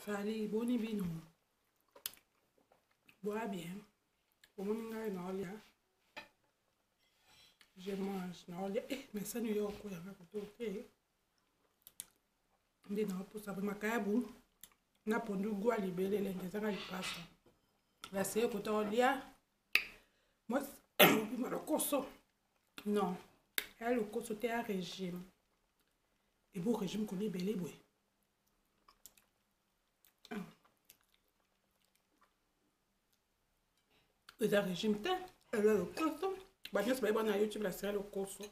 Salut, boni bino. Bois bien. Pour mon gars, je mange. Mais ça, New York, il y a un côté. Je pour ça. Ma cabou. Na pondu gwa libele lenge zanga lipasa. La c'est côté olia. Moi, je le coso. Non. Elle le coso t'es à régime. Et beau régime qu'on est belé boy. Et un régime t'es. Elle a le coso. Bah bien c'est pas bon à YouTube la série le coso.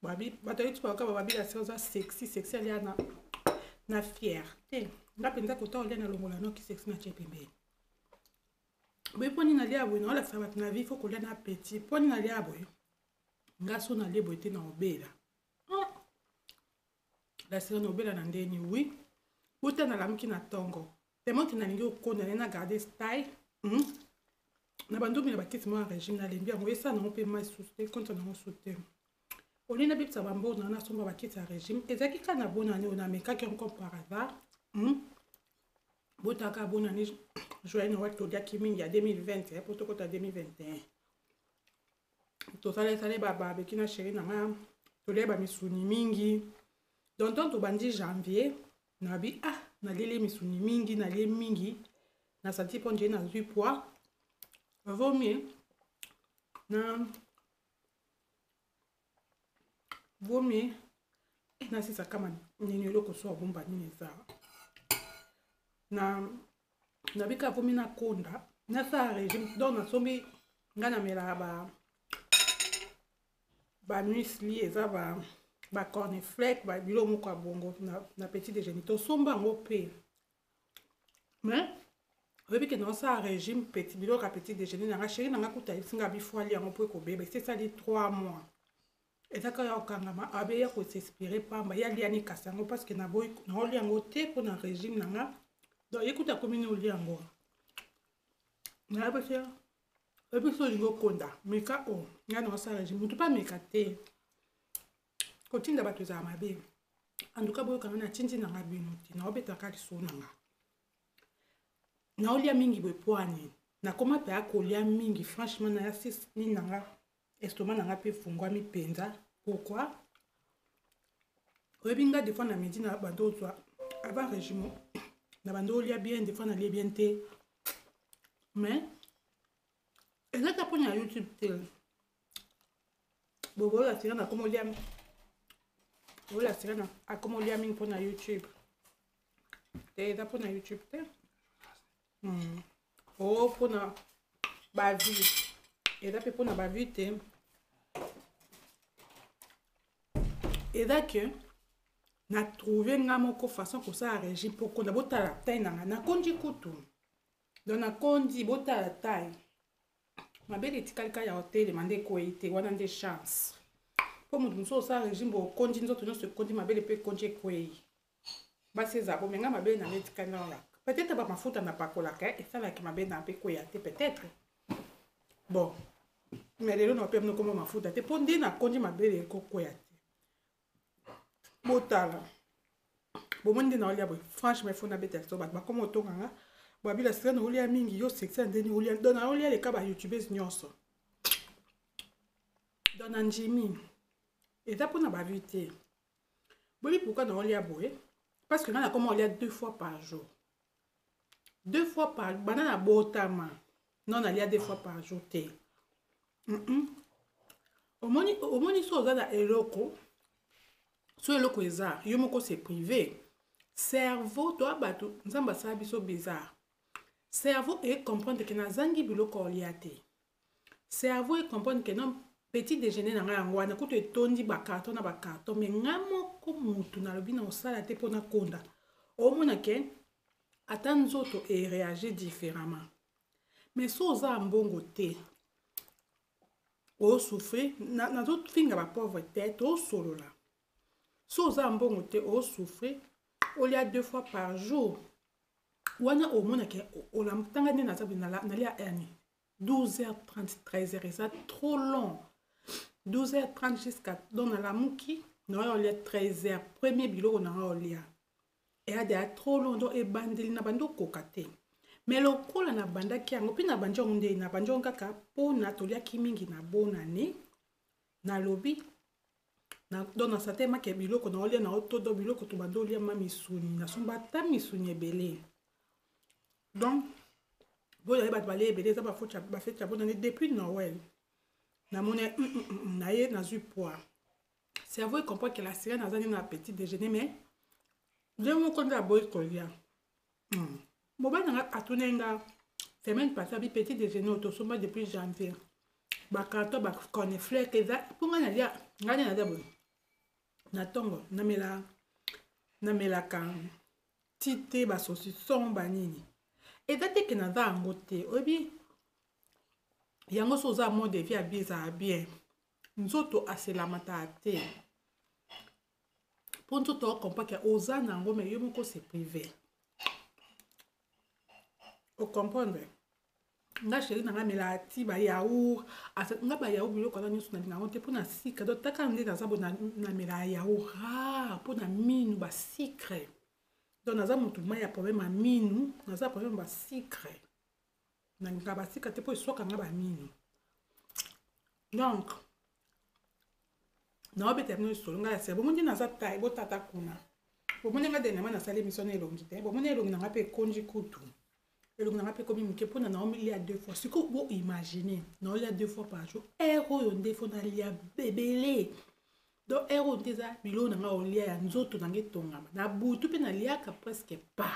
Babi, bah t'as YouTube encore babi la série sexy elle y a na fierté. Là penza côté olia na longola no qui sexy na chepembe. Mais pour nous aller à boire, la ça va te navi, il faut qu'on ait un appétit. Pour nous aller à boire, garçon aller boire t'es dans obéla. La série nobela n'andeni oui. Ou t'es dans la mouki na tongo. Tellement tu n'as rien au con, n'a gardé style. Na bando mais la bakiti moi régime na lembia, moi ça non peut mal soutenir quand on a soutenir. On est na bip ça bambo na somba bakiti régime. Et ça qui kana bonne année on a mais quand on compare par hasard. Botaka bonne année. Joël Noël Todia Kimi il y a 2020 pour tout côté 2021. Total ça les baba avec une chérie nanga tolé ba misuni mingi. Donc to bandi janvier nabi na lele misuni mingi na le mingi na sati ponje na 8 poids. Vomi na sisa kama nini loko so bomba nini za. Na bika vomi na konda na sa régime donc na sombi ngana mela ba muesli eza ba cornflakes ba bilo moko bongo na petit déjeuner to somba ngo pe mais oyebi ke na sa régime petit bilo ka petit déjeuner na chérie na kuta singa bifwali yango po ko bébé c'est ça les 3 mois et ça ka okangama abe ya ko s'inspirer pamba ya liani kasango parce que na boy na oli yango te pour na régime nanga. Donc écoute à combien on lit encore. Na ba sia. E bi so lingo konda. Meka o. Nga no sa régime. Mutu pas meka te. Kotinda ba tuza mabe. Anduka boyo kana na chinji na ngabinuti. Na obeta ka liso nanga. Na olia mingi boy poani. Na koma pe akolia mingi franchement na sis ni nanga. Estomac nanga pe fungwa mi penza. Pourquoi? Rebinga des fois na midi na bando toi avant régime. Na bando lia bien des fois na lia bien té mais et là t'as pris à YouTube té bobo la série na comme lia voilà série na a comme lia ming pour na YouTube té t'as pris na YouTube té oh pour na ba vie et là pour na ba vie té et là que na trouvé nga moko façon ko ça régime pour qu'on a bota la taille na kondi kutu donc na kondi bota la taille ma belle etikalika ya hôtel demandé ko ite wana des chances pour mutu so ça régime bo kondi nzoto no se kondi ma belle pe kondi ko yi ba c'est ça bon nga ma belle na etikana la peut-être ba mafuta na pakola ka et ça va que ma belle na pe ko ya te peut-être bon mais les no pe no comme mafuta te pondi na kondi ma belle ko ya botala bomondi na olia boy franchement il faut na beta so ba comme otonganga ba bila sera na olia mingi yo sexe ndeni olia dona olia le ka ba youtubers nyonso dona njimi et ça pour na ba vite bobi pourquoi na olia boy parce que na comme olia 2 fois par jour 2 fois par banana botama non na lia 2 fois par jour te omoni so za na eloko so eloko eza yo moko c'est privé cerveau toi bato nzamba sa biso bizarre cerveau et comprendre que na zangi biloko oliate cerveau et comprendre que non petit déjeuner na yango wana kuto etondi ba carton na ba carton mais ngamo ko mutu na lobi na osala te pona konda omona ke ata nzoto et réagir différemment mais so za mbongo te o souffrir na d'autres finga ba pauvre tête o solola. So za mbongo te o souffrir au lieu 2 fois par jour wana au mona ke o la mtanga ni na zabi na lia eni 12h30 13h ça trop long 12h30 jusqu'à dans la muki no o lia 13h premier biloko na o lia et a déjà trop longtemps et bandeli na bando kokate. Mais le cola na banda ki yango pe na banjo nde na banjo kaka po na tolia ki mingi na bonane na lobi na don na sate ma ke biloko na olia na otodo biloko to bando olia ma misuni na somba ta misuni ebele. Donc bo ya ba balé ebele za ba focha ba feta bonane depuis Noël. Na mone na ye na zu poids. Cerveau comprend que la sirène a zani na petit déjeuner mais je me compte à boy kolia. Boba nanga atunenga semaine passée bi petit déjeuner autosoma depuis janvier. Ba karto ba cornflake eza ponga na lia ngani na dabo. Na tongo na mela kan tite ba saucisson ba nini. Eza te ke na za ngote obi yango so za mode vie abieza bien. Nzoto aselamata te. Pour nzoto comprend que oza nango mais yo moko c'est privé. Vous comprenez? Nga chérie nanga mela ti ba yaourt nga ba yaourt biloko na nyusu na binga te pona sika do taka nde na zabo na mela yaourt pona minu ba sucre donc naza mutu ma ya problème a minu naza problème ba sucre na nga ba sucre te po soka nga ba minu donc na obete no solo nga se bo mundi naza tai bo tata kuna bo mundi nga de na na sale mission elongi te bo mundi elongi na pe konji kutu. Et le gouvernement peut comme il pour il y a 2 fois. Ce que vous imaginez, non il y a 2 fois par jour. Héros on défend il y a bébélé. Donc héros déjà bilo na olia ya nzoto na ngetonga. Na butu pe na liaka presque pas.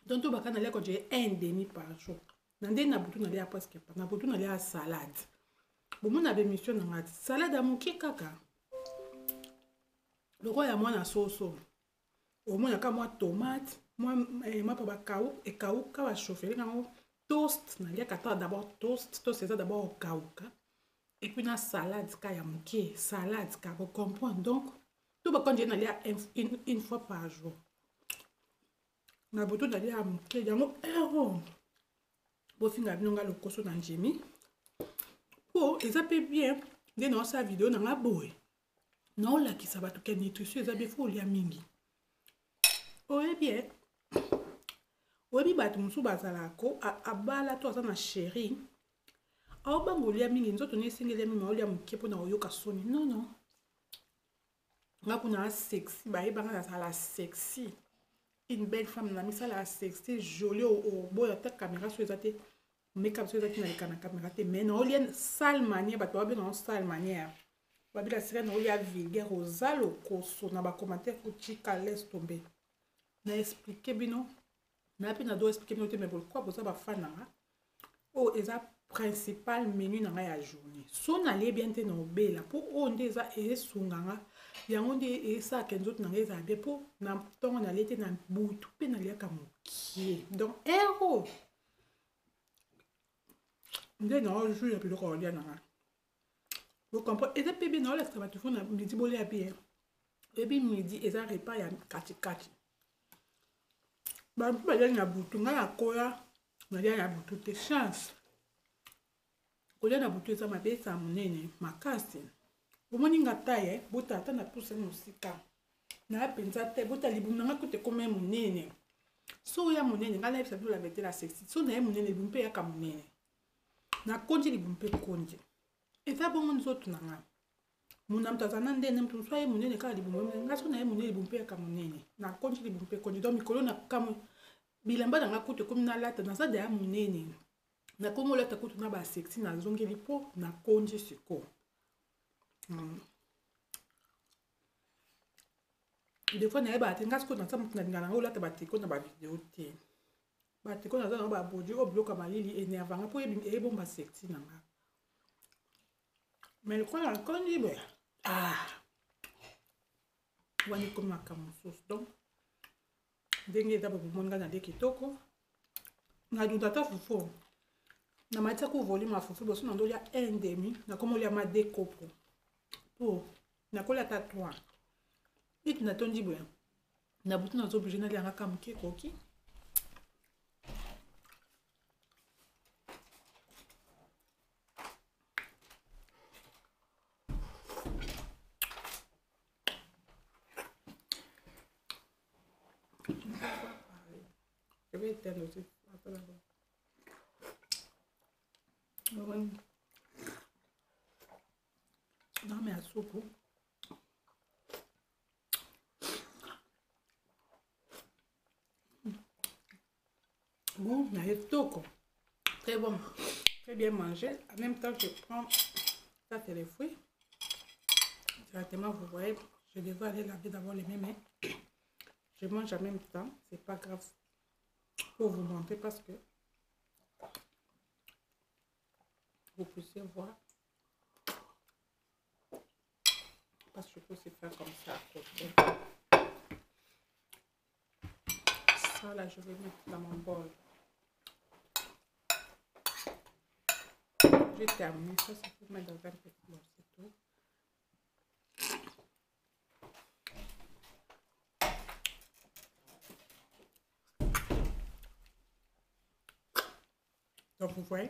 Donc to baka na lia ko j'ai un demi par jour. Na ndé na butu na lia presque pas. Na butu na lia salade. Bon mon avait mission na salade à mon kaka. Le roi ya moi na soso. Au moins ka moi tomate. Moi papa kaou et kaou ka va chauffer quand toast na lia kata d'abord toast c'est ça d'abord au kaouka et puis na salade ka ya muke salade ka vous comprenez donc tout ba quand je na lia une fois par jour na boto na lia muke yango bo finga binonga lokoso na njemi po eza pe bien nde na sa vidéo na ngaboy na la ki sa ba to ke nutrition eza be fo lia mingi bien Webi batu musu bazalako abala to aza na chéri. Awa bangolia mingi nzoto ne singeli mingi olia muke pona oyoka soni. Non. Nga kuna sexy ba ebanga na sala sexy. Une belle femme na misala sexy jolie au boya ta caméra so ezate make-up so ezate na likana caméra te mais na olia sale manière batu ba na sale manière. Ba bila sira na olia vulgaire ozalo koso na ba commentaire ko chika laisse tomber. Na expliquer bino na pe na do expliquer bino te mais pourquoi boza ba fan na o eza principal menu na ya journée so na le bien te na obela po o ndeza esunganga yango nde esa kenzoto na eza bien po na tongo na lete na butu pe na liaka mokie donc héros nde na o jour ya biloko olia na vous comprenez eza pe bien na ola ça tu fona na midi bolia bien et puis midi eza repas ya kati ba mpa ya na butu nga ya koya na ya butu te chance kolia na butu eza mabesa monene makasi bomoni nga taye bota ata na pousse musika na penza te bota libumu nga kote comme monene so ya monene nga na yebisa bino la vérité la sexy so na ye monene libumu pe ya ka monene na konji libumu pe konji eza bongo nzoto na nga muna mtazana ndene mtu swaye munene kala libumu ngaso na ye munene libumu pe ka munene na konji libumu pe konji donc mikolo na kamwe bilamba na ngakute komi na lata na sada ya munene na komo lata kutu na ba sexy na zongeli po na konji siko des fois na ye ba tenga siko na samu na ngana ngolata ba tiko na ba vidéo te ba tiko na za na ba bodi o bloka malili énervant po e bomba sexy na nga mais le quoi la konji be wani comme ma camouflage donc ndenge eza bomonga na de kitoko na dudata fufu na matia ko volume ma fufu boso na ndolia 1,5 na komolia ma de kopo po na kola ta 3 it na tondi boya na butu na zo obligé na lianga kamuke koki Je vais éteindre aussi. Attends d'abord. Non, mais à soupe. Bon, mais toko. Très bon. Très bien mangé. En même temps, je prends. Ça, c'est les fruits. Directement, vous voyez, je devrais aller laver d'abord les mains. Je mange en même temps. C'est pas grave. Pour vous montrer parce que vous puissiez voir. Parce que je peux aussi faire comme ça à côté. Ça, là, je vais mettre dans mon bol. J'ai terminé. Ça, c'est pour mettre dans un petit bol. C'est tout. Donc, vous voyez,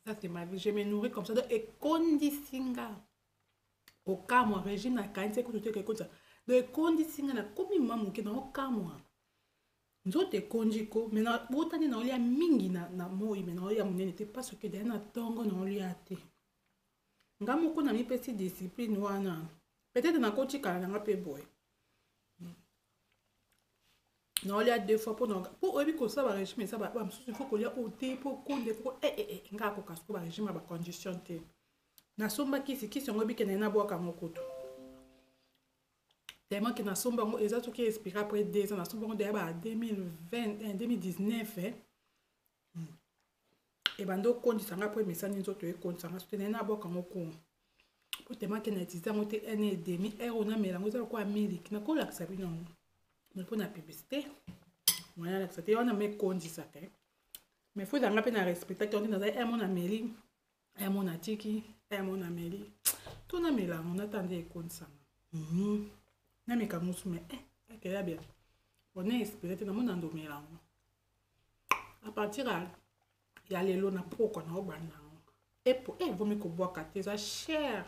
ça, c'est ma vie. Je me nourris comme ça. Et conditionner. Au cas moi, régime na kanti ko te ko ça. De conditionner na komi mamu ke na o cas moi. Nzote konji ko, mais na botani na olia mingi na moi, mais na olia munene te parce que de na tongo na olia te. Ngamu ko na mi pesi discipline wana. Peut-être na koti kala na pe boy. Na olia deux fois pour obi ko ça ba régime ça ba il faut ko lia o te pour konde pour nga ko kasko ba régime ba condition te. Na somba kisi yango bike na bwaka mokoto. Tellement que na somba ngo eza to ki expira après 2 ans na somba ngo de ba 2020 2019 et bando kondisa nga après mesani nzoto e kondisa nga sote na bwaka moko. Pour tellement que na tisa ngo te 1 an et demi ero na melango za ko Amérique na ko laksa bino. Mais pour na publicité moya laksa te ona me kondisa te. Mais faut nga pe na respecter que on na za mon Amérique et mon atiki et mon Amélie. Tout na mela on attendait comme ça. Na me kamusu me que ya bien. On est espéré na mon ando mela. À partir il y a les lots na poko na obana. Et pour vaut mieux que boire kate ça cher.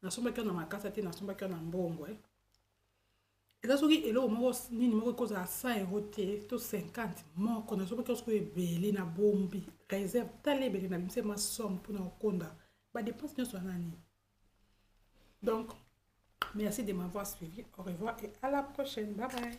Na somba que na makasa te na somba que na mbongo Et là soki elo mo nini mo ko za 100 € te to 50 mo ko na somba que ko ebele na bombi. Réserve tale ebele na bimse ma somme pour na konda. Bah, dépense de son année. Donc, merci de m'avoir suivi. Au revoir et à la prochaine. Bye bye.